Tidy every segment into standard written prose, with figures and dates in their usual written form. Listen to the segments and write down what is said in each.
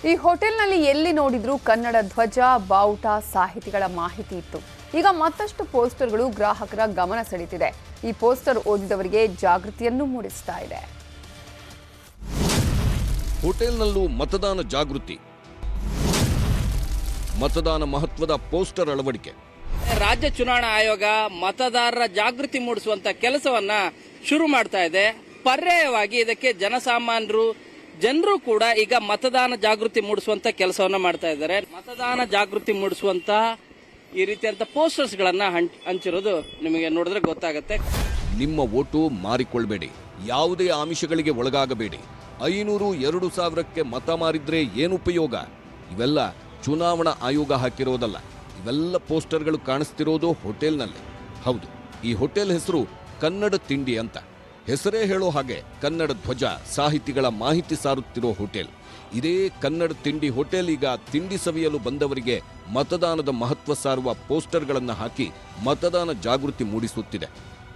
ಈ ಹೋಟೆಲ್ನಲ್ಲಿ ಎಲ್ಲಿ ನೋಡಿದ್ರೂ ಕನ್ನಡ ಧ್ವಜ, ಬಾವುಟ, ಸಾಹಿತಿಗಳ ಮಾಹಿತಿ ಇತ್ತು. ಈಗ ಮತ್ತಷ್ಟು ಪೋಸ್ಟರ್ಗಳು ಗ್ರಾಹಕರ ಗಮನ ಸೆಳೆದಿದೆ. ಈ ಪೋಸ್ಟರ್ ಓದಿದವರಿಗೆ ಜಾಗೃತಿಯನ್ನು ಮೂಡಿಸ್ತಾ ಇದೆ. ಹೋಟೆಲ್ನಲ್ಲೂ ಮತದಾನ ಜಾಗೃತಿ, ಮತದಾನ ಮಹತ್ವದ ಪೋಸ್ಟರ್ ಅಳವಡಿಕೆ. ರಾಜ್ಯ ಚುನಾವಣಾ ಆಯೋಗ ಮತದಾರರ ಜಾಗೃತಿ ಮೂಡಿಸುವಂತ ಕೆಲಸವನ್ನ ಶುರು ಮಾಡ್ತಾ ಇದೆ. ಪರ್ಯಾಯವಾಗಿ ಇದಕ್ಕೆ ಜನರು ಕೂಡ ಈಗ ಮತದಾನ ಜಾಗೃತಿ ಮೂಡಿಸುವಂತ ಕೆಲಸವನ್ನ ಮಾಡ್ತಾ ಇದ್ದಾರೆ. ಮತದಾನ ಜಾಗೃತಿ ಮೂಡಿಸುವಂತ ಈ ರೀತಿಯಂತ ಪೋಸ್ಟರ್ಸ್ ಗಳನ್ನ ಹಂಚಿರೋದು ನಿಮಗೆ ನೋಡಿದ್ರೆ ಗೊತ್ತಾಗುತ್ತೆ. ನಿಮ್ಮ ವೋಟು ಮಾರಿಕೊಳ್ಬೇಡಿ, ಯಾವುದೇ ಆಮಿಷಗಳಿಗೆ ಒಳಗಾಗಬೇಡಿ. 500, 2000ಕ್ಕೆ ಮತ ಮಾರಿದ್ರೆ ಏನು ಉಪಯೋಗ? ಇವೆಲ್ಲ ಚುನಾವಣಾ ಆಯೋಗ ಹಾಕಿರೋದಲ್ಲ. ಇವೆಲ್ಲ ಪೋಸ್ಟರ್ಗಳು ಕಾಣಿಸ್ತಿರೋದು ಹೋಟೆಲ್ನಲ್ಲಿ. ಹೌದು, ಈ ಹೋಟೆಲ್ ಹೆಸರು ಕನ್ನಡ ತಿಂಡಿ ಅಂತ. ಹೆಸರೇ ಹೇಳೋ ಹಾಗೆ ಕನ್ನಡ ಧ್ವಜ, ಸಾಹಿತಿಗಳ ಮಾಹಿತಿ ಸಾರುತ್ತಿರೋ ಹೋಟೆಲ್. ಇದೇ ಕನ್ನಡ ತಿಂಡಿ ಹೋಟೆಲ್ ಈಗ ತಿಂಡಿ ಸವಿಯಲು ಬಂದವರಿಗೆ ಮತದಾನದ ಮಹತ್ವ ಸಾರುವ ಪೋಸ್ಟರ್ಗಳನ್ನು ಹಾಕಿ ಮತದಾನ ಜಾಗೃತಿ ಮೂಡಿಸುತ್ತಿದೆ.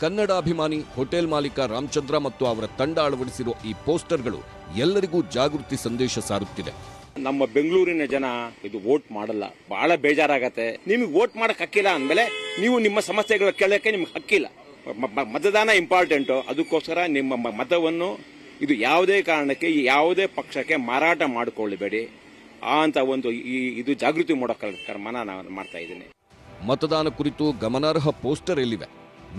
ಕನ್ನಡಾಭಿಮಾನಿ ಹೋಟೆಲ್ ಮಾಲೀಕ ರಾಮಚಂದ್ರ ಮತ್ತು ಅವರ ತಂಡ ಅಳವಡಿಸಿರೋ ಈ ಪೋಸ್ಟರ್ಗಳು ಎಲ್ಲರಿಗೂ ಜಾಗೃತಿ ಸಂದೇಶ ಸಾರುತ್ತಿದೆ. ನಮ್ಮ ಬೆಂಗಳೂರಿನ ಜನ ಇದು ವೋಟ್ ಮಾಡಲ್ಲ, ಬಹಳ ಬೇಜಾರಾಗತ್ತೆ. ನಿಮಗೆ ವೋಟ್ ಮಾಡಕ್ ಹಕ್ಕಿಲ್ಲ ಅಂದಮೇಲೆ ನೀವು ನಿಮ್ಮ ಸಮಸ್ಯೆಗಳು ಕೇಳಕ್ಕೆ ನಿಮ್ಗೆ ಹಕ್ಕಿಲ್ಲ. ಮತದಾನ ಇಂಪಾರ್ಟೆಂಟು. ಅದಕ್ಕೋಸ್ಕರ ನಿಮ್ಮ ಮತವನ್ನು ಇದು ಯಾವುದೇ ಕಾರಣಕ್ಕೆ ಯಾವುದೇ ಪಕ್ಷಕ್ಕೆ ಮಾರಾಟ ಮಾಡಿಕೊಳ್ಳಬೇಡಿ ಅಂತ ಒಂದು ಇದು ಜಾಗೃತಿ ಮೂಡೋಕೆ ನಾನು ಮಾಡ್ತಾ ಇದ್ದೀನಿ. ಮತದಾನ ಕುರಿತು ಗಮನಾರ್ಹ ಪೋಸ್ಟರ್ ಎಲ್ಲಿವೆ.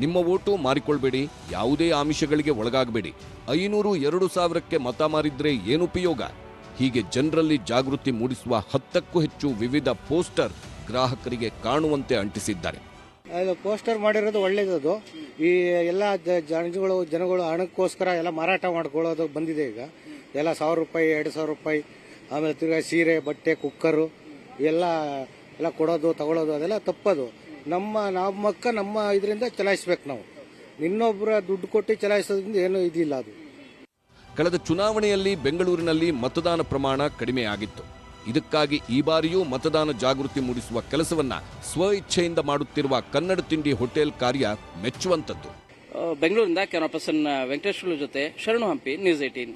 ನಿಮ್ಮ ವೋಟು ಮಾರಿಕೊಳ್ಬೇಡಿ, ಯಾವುದೇ ಆಮಿಷಗಳಿಗೆ ಒಳಗಾಗಬೇಡಿ, 500, 2000ಕ್ಕೆ ಮತ ಮಾರಿದ್ರೆ ಏನುಪಯೋಗ? ಹೀಗೆ ಜನರಲ್ಲಿ ಜಾಗೃತಿ ಮೂಡಿಸುವ 10ಕ್ಕೂ ಹೆಚ್ಚು ವಿವಿಧ ಪೋಸ್ಟರ್ ಗ್ರಾಹಕರಿಗೆ ಕಾಣುವಂತೆ ಅಂಟಿಸಿದ್ದಾರೆ. ಪೋಸ್ಟರ್ ಮಾಡಿರೋದು ಒಳ್ಳೇದು. ಈ ಎಲ್ಲ ಜನಗಳು ಹಣಕ್ಕೋಸ್ಕರ ಎಲ್ಲ ಮಾರಾಟ ಮಾಡ್ಕೊಳ್ಳೋದು ಬಂದಿದೆ. ಈಗ ಎಲ್ಲ 1000 ರೂಪಾಯಿ, 2000 ರೂಪಾಯಿ, ಆಮೇಲೆ ತಿರ್ಗಾ ಸೀರೆ, ಬಟ್ಟೆ, ಕುಕ್ಕರು ಎಲ್ಲ ಕೊಡೋದು ತಗೊಳ್ಳೋದು ಅದೆಲ್ಲ ತಪ್ಪದು. ನಮ್ಮ ಇದರಿಂದ ಚಲಾಯಿಸ್ಬೇಕು. ನಾವು ಇನ್ನೊಬ್ಬರ ದುಡ್ಡು ಕೊಟ್ಟು ಚಲಾಯಿಸೋದ್ರಿಂದ ಏನೂ ಇದಿಲ್ಲ. ಅದು ಕಳೆದ ಚುನಾವಣೆಯಲ್ಲಿ ಬೆಂಗಳೂರಿನಲ್ಲಿ ಮತದಾನ ಪ್ರಮಾಣ ಕಡಿಮೆಯಾಗಿತ್ತು. ಇದಕ್ಕಾಗಿ ಈ ಬಾರಿಯೂ ಮತದಾನ ಜಾಗೃತಿ ಮೂಡಿಸುವ ಕೆಲಸವನ್ನ ಸ್ವ ಇಚ್ಛೆಯಿಂದ ಮಾಡುತ್ತಿರುವ ಕನ್ನಡ ತಿಂಡಿ ಹೋಟೆಲ್ ಕಾರ್ಯ ಮೆಚ್ಚುವಂತದ್ದು. ಬೆಂಗಳೂರಿನಿಂದ ಕ್ಯಾಮರಾ ಪರ್ಸನ್ ವೆಂಕಟೇಶ್ವರ ಜೊತೆ ಶರಣು ಹಂಪಿ, ನ್ಯೂಸ್ 18.